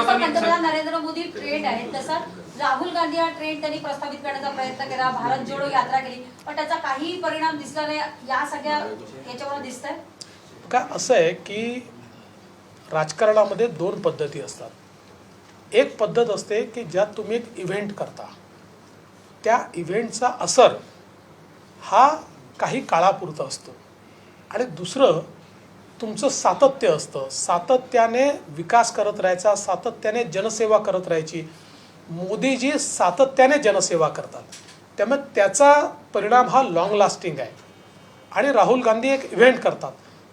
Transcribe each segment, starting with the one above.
पंतप्रधान नरेंद्र मोदी ट्रेंड आहे तसा राहुल गांधी हा ट्रेंड त्यांनी प्रस्थापित करण्याचा प्रयत्न केला, भारत जोडो यात्रा केली, पण त्याचा काही परिणाम दिसला नाही. या सगळ्या याच्यावर दिसतंय का? असं आहे की राजकारणामध्ये दोन पद्धती असतात. एक पद्धत असते की ज्यात तुम्ही एक इव्हेंट करता, त्या इव्हेंटचा असर हा काही काळापुरता असतो, आणि दुसरं तुमचं सातत्य असतं. सातत्याने विकास करत राहायचा, सातत्याने जनसेवा करत राहायची. मोदीजी सातत्याने जनसेवा करतात, त्यामुळे त्याचा परिणाम हा लॉंग लास्टिंग आहे. आणि राहुल गांधी एक इव्हेंट करतात,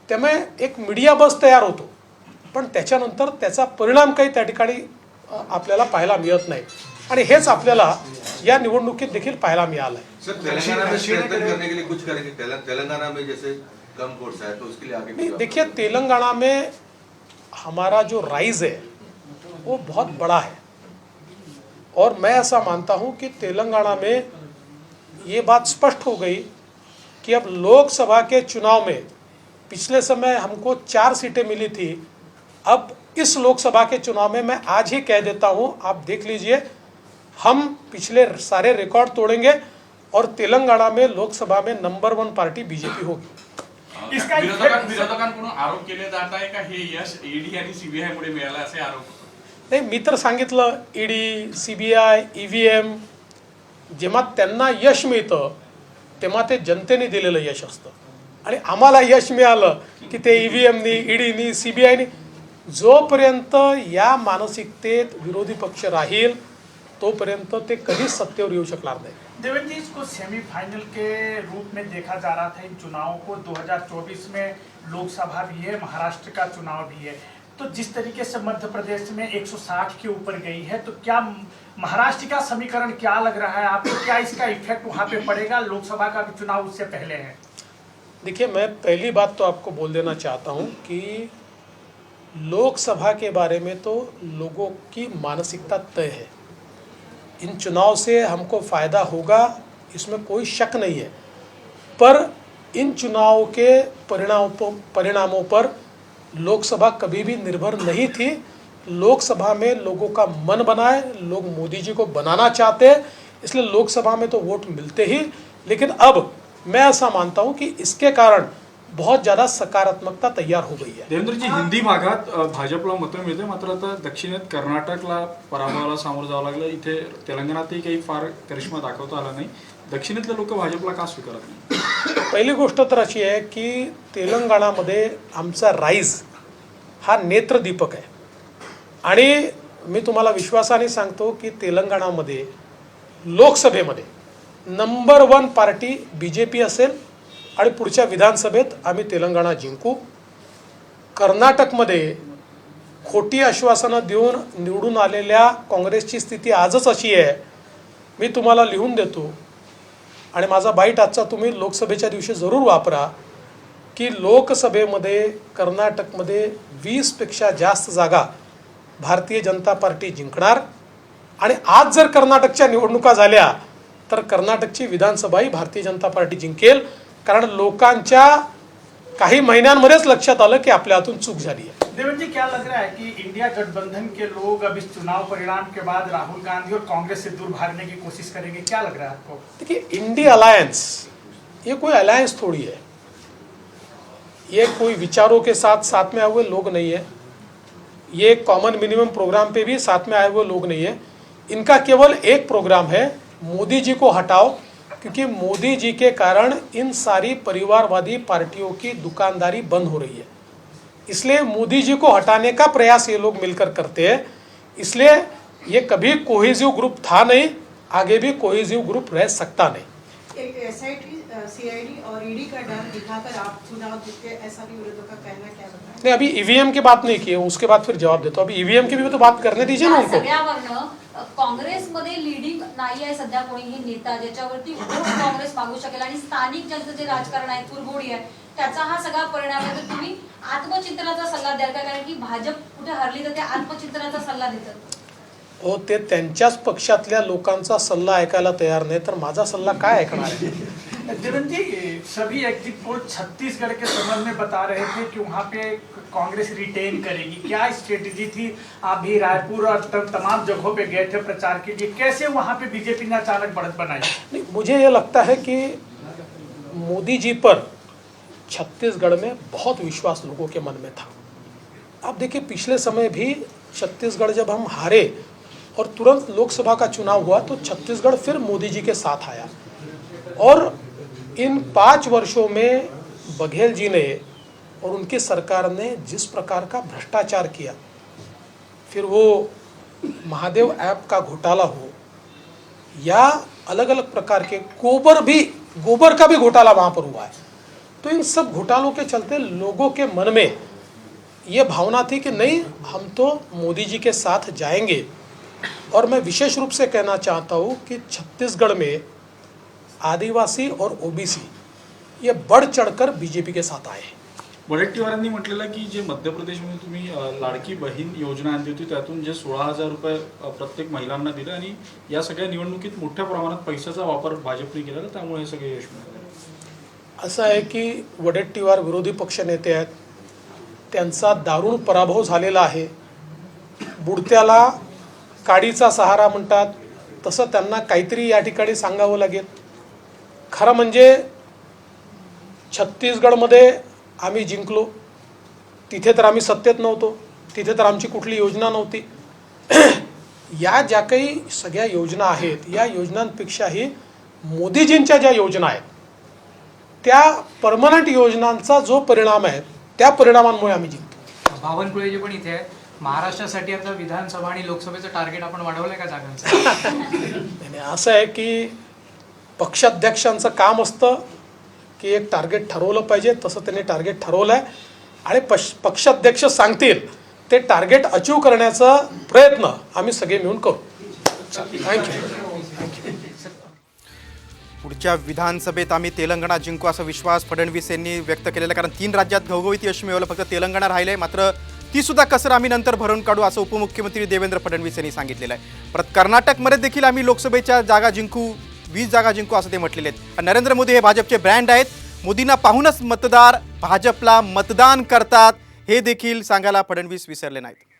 त्यामुळे एक मीडिया बस तयार होतो, पण त्याच्यानंतर त्याचा परिणाम काही त्या ठिकाणी आपल्याला पाहायला मिळत नाही. आणि हेच आपल्याला या निवडणुकीत देखील पाहायला मिळालं आहे. सर, तेलंगाना में स्ट्रेंथन करने के लिए कुछ करेंगे? तेलंगाना में जैसे कम वोट्स है तो उसके लिए आगे देखिए, तेलंगाना में हमारा जो राइज है वो बहुत बड़ा है, और मैं ऐसा मानता हूं कि तेलंगाना में ये बात स्पष्ट हो गई कि अब लोकसभा के चुनाव में पिछले समय हमको 4 सीटें मिली थी, अब इस लोकसभा के चुनाव में मैं आज ही कह देता हूं, आप देख लीजिए, हम पिछले सारे रिकॉर्ड तोड़ेंगे और तेलंगाना में लोकसभा में नंबर 1 पार्टी बीजेपी होगी. इसका विरोधकांकडून आरोप केले जात आहे का हे यश ईडी आणि सीबीआय मुळे मिळालं असे आरोप? नाही, मी तर सांगितलं, ईडी, सीबीआय, ईव्हीएम जेव्हा त्यांना यश मिळतं तेव्हा ते जनतेने दिलेलं यश असतं, आणि आम्हाला यश मिळालं की ते ईव्हीएमनी, ईडीनी, सीबीआयनी. जोपर्यंत या मानसिकतेत विरोधी पक्ष राहील तोपर्यंत ते कधीच सत्तेवर येऊ शकणार नाही. देवेंद्र जी, इसको सेमीफाइनल के रूप में देखा जा रहा था इन चुनावों को. 2024 में लोकसभा भी है, महाराष्ट्र का चुनाव भी है, तो जिस तरीके से मध्य प्रदेश में 160 के ऊपर गई है, तो क्या महाराष्ट्र का समीकरण क्या लग रहा है आपको? क्या इसका इफेक्ट वहाँ पे पड़ेगा? लोकसभा का भी चुनाव उससे पहले है. देखिए, मैं पहली बात तो आपको बोल देना चाहता हूँ कि लोकसभा के बारे में तो लोगों की मानसिकता तय है. इन चुनाव से हमको फ़ायदा होगा, इसमें कोई शक नहीं है, पर इन चुनाव के परिणामों पर लोकसभा कभी भी निर्भर नहीं थी. लोकसभा में लोगों का मन बना है, लोग मोदी जी को बनाना चाहते हैं, इसलिए लोकसभा में तो वोट मिलते ही. लेकिन अब मैं ऐसा मानता हूं कि इसके कारण बहुत ज़्यादा सकारात्मकता तैयार हो गई है. देवेंद्रजी, हिंदी भागात भाजपला मतं मिळते, मात्र आता दक्षिणेत कर्नाटकला पराभवाला सामोरं जावं लागलं. इथे तेलंगणातही काही फार करिश्मा दाखवता आला नाही. दक्षिणेतले लोक भाजपला का स्वीकारत नाही? पहिली गोष्ट तर अशी आहे की तेलंगणामध्ये आमचा राईज हा नेत्रदीपक आहे, आणि मी तुम्हाला विश्वासाने सांगतो की तेलंगणामध्ये लोकसभेमध्ये नंबर 1 पार्टी बीजेपी असेल, आणि पुढच्या विधानसभेत आम्ही तेलंगणा जिंकू. कर्नाटकमध्ये खोटी आश्वासनं देऊन निवडून आलेल्या काँग्रेसची स्थिती आजच अशी आहे. मी तुम्हाला लिहून देतो, आणि माझा बाईट आजचा तुम्ही लोकसभेच्या दिवशी जरूर वापरा, की लोकसभेमध्ये कर्नाटकमध्ये 20पेक्षा जास्त जागा भारतीय जनता पार्टी जिंकणार. आणि आज जर कर्नाटकच्या निवडणुका झाल्या तर कर्नाटकची विधानसभाही भारतीय जनता पार्टी जिंकेल, कारण लोकांच्या काही महिन्यांमध्येच लक्षात आलं की आपल्या हातून चूक झाली आहे. देवेंद्र जी, क्या लग रहा है कि इंडिया गठबंधन के लोग अब इस चुनाव परिणाम के बाद राहुल गांधी और कांग्रेस से दूर भागने की कोशिश करेंगे? क्या लग रहा है आपको? देखिए, इंडिया अलायंस ये कोई अलायंस थोड़ी है, ये कोई विचारों के साथ में आए हुए लोग नहीं है, ये कॉमन मिनिमम प्रोग्राम पे भी साथ में आए हुए लोग नहीं है. इनका केवल एक प्रोग्राम है, मोदी जी को हटाओ, क्योंकि मोदी जी के कारण इन सारी परिवारवादी पार्टियों की दुकानदारी बंद हो रही है. इसलिए मोदी जी को हटाने का प्रयास ये लोग मिलकर करते हैं. इसलिए ये कभी कोहेसिव ग्रुप था नहीं, आगे भी कोहेसिव ग्रुप रह सकता नहीं. एक एसआईटी, सीआईडी और ईडी का डर दिखाकर आप चुनाव जीते, ऐसा भी विरोधियों का कहना, क्या बताएं? नहीं, अभी ईवीएम की बात नहीं की है, उसके बाद फिर जवाब देता हूँ. अभी ईवीएम की भी तो बात करने दीजिए ना उनको. सगळ्यावरनं काँग्रेसमध्ये लीडिंग नाही आहे सध्या कोणीही नेता ज्याच्यावरती काँग्रेस मागू शकेल, आणि स्थानिक ज्यांचं जे राजकारण आहे, कुरघोडी आहे, त्याचा हा सगळा परिणाम आहे. तर तुम्ही आत्मचिंतनाचा सल्ला द्याल का? कारण की भाजप कुठे हरली तर ते आत्मचिंतनाचा सल्ला देतात. हो, ते त्यांच्याच पक्षातल्या लोकांचा सल्ला ऐकायला तयार नाही, तर माझा सल्ला काय ऐकणार आहे? देवेंद्र जी, सभी एग्जिट पोल छत्तीसगढ़ के संबंध में बता रहे थे कि वहाँ पे कांग्रेस रिटेन करेगी। क्या स्ट्रेटेजी थी? आप भी रायपुर और तमाम जगहों पे गए थे प्रचार के लिए, कैसे वहाँ पे बीजेपी ने अचानक बढ़त बनाई? नहीं, मुझे ये लगता है कि मोदी जी पर छत्तीसगढ़ में बहुत विश्वास लोगों के मन में था। आप देखिए, पिछले समय भी छत्तीसगढ़ जब हम हारे और तुरंत लोकसभा का चुनाव हुआ तो छत्तीसगढ़ फिर मोदी जी के साथ आया। और इन 5 वर्षों में बघेल जी ने और उनकी सरकार ने जिस प्रकार का भ्रष्टाचार किया, फिर वो महादेव ऐप का घोटाला हो या अलग अलग प्रकार के गोबर का भी घोटाला वहाँ पर हुआ है, तो इन सब घोटालों के चलते लोगों के मन में ये भावना थी कि नहीं, हम तो मोदी जी के साथ जाएंगे। और मैं विशेष रूप से कहना चाहता हूँ कि छत्तीसगढ़ में आदिवासी और ओबीसी ये बढ़ चढ़कर बीजेपी के साथ आए हैं। वडेट्टीवारांनी म्हटलेलं की जे मध्य प्रदेशमध्ये तुम्ही लाडकी बहीण योजना आणली होती त्यातून जे 16,000 रुपये प्रत्येक महिलांना दिले आणि या सगळ्या निवडणुकीत मोठ्या प्रमाणात पैशाचा वापर भाजपने केला, त्यामुळे हे सगळे यश मिळाले। असं आहे की वडेट्टीवार विरोधी पक्ष नेते आहेत, त्यांचा दारुण पराभव झालेला आहे। बुडत्याला काडीचा सहारा म्हणतात, तसं त्यांना काहीतरी या ठिकाणी सांगावं लागेल। खरं म्हणजे छत्तीसगडमध्ये आम्ही जिंकलो, तिथे तर आम्ही सत्तेत नव्हतो, तिथे तर आमची कुठली योजना नव्हती। या ज्या काही सगळ्या योजना आहेत, या योजनांपेक्षाही मोदीजींच्या ज्या योजना आहेत त्या परमनंट योजनांचा जो परिणाम आहे त्या परिणामांमुळे आम्ही जिंकतो। बावनकुळेजी पण इथे आहेत। महाराष्ट्रासाठी आता विधानसभा आणि लोकसभेचं टार्गेट आपण वाढवलंय का जागांचं? नाही, असं आहे की पक्षाध्यक्षांचं काम असतं की एक टार्गेट ठरवलं पाहिजे, तसं त्यांनी टार्गेट ठरवलं आहे आणि पक्षाध्यक्ष सांगतील ते टार्गेट अचीव करण्याचा प्रयत्न आम्ही सगळे मिळून करू। थँक्यू। पुढच्या विधानसभेत आम्ही तेलंगणा जिंकू असा विश्वास फडणवीस यांनी व्यक्त केलेला, कारण 3 राज्यात घवघवीत यश मिळवलं, फक्त तेलंगणा राहिले, मात्र ती सुद्धा कसर आम्ही नंतर भरून काढू असं उपमुख्यमंत्री देवेंद्र फडणवीस यांनी सांगितलेलं आहे। परत कर्नाटकमध्ये देखील आम्ही लोकसभेच्या जागा जिंकू, 20 जागा जिंकू असं ते म्हटलेले आहेत। नरेंद्र मोदी हे भाजपचे ब्रँड आहेत, मोदींना पाहूनच मतदार भाजपला मतदान करतात हे देखील सांगायला फडणवीस विसरले नाहीत।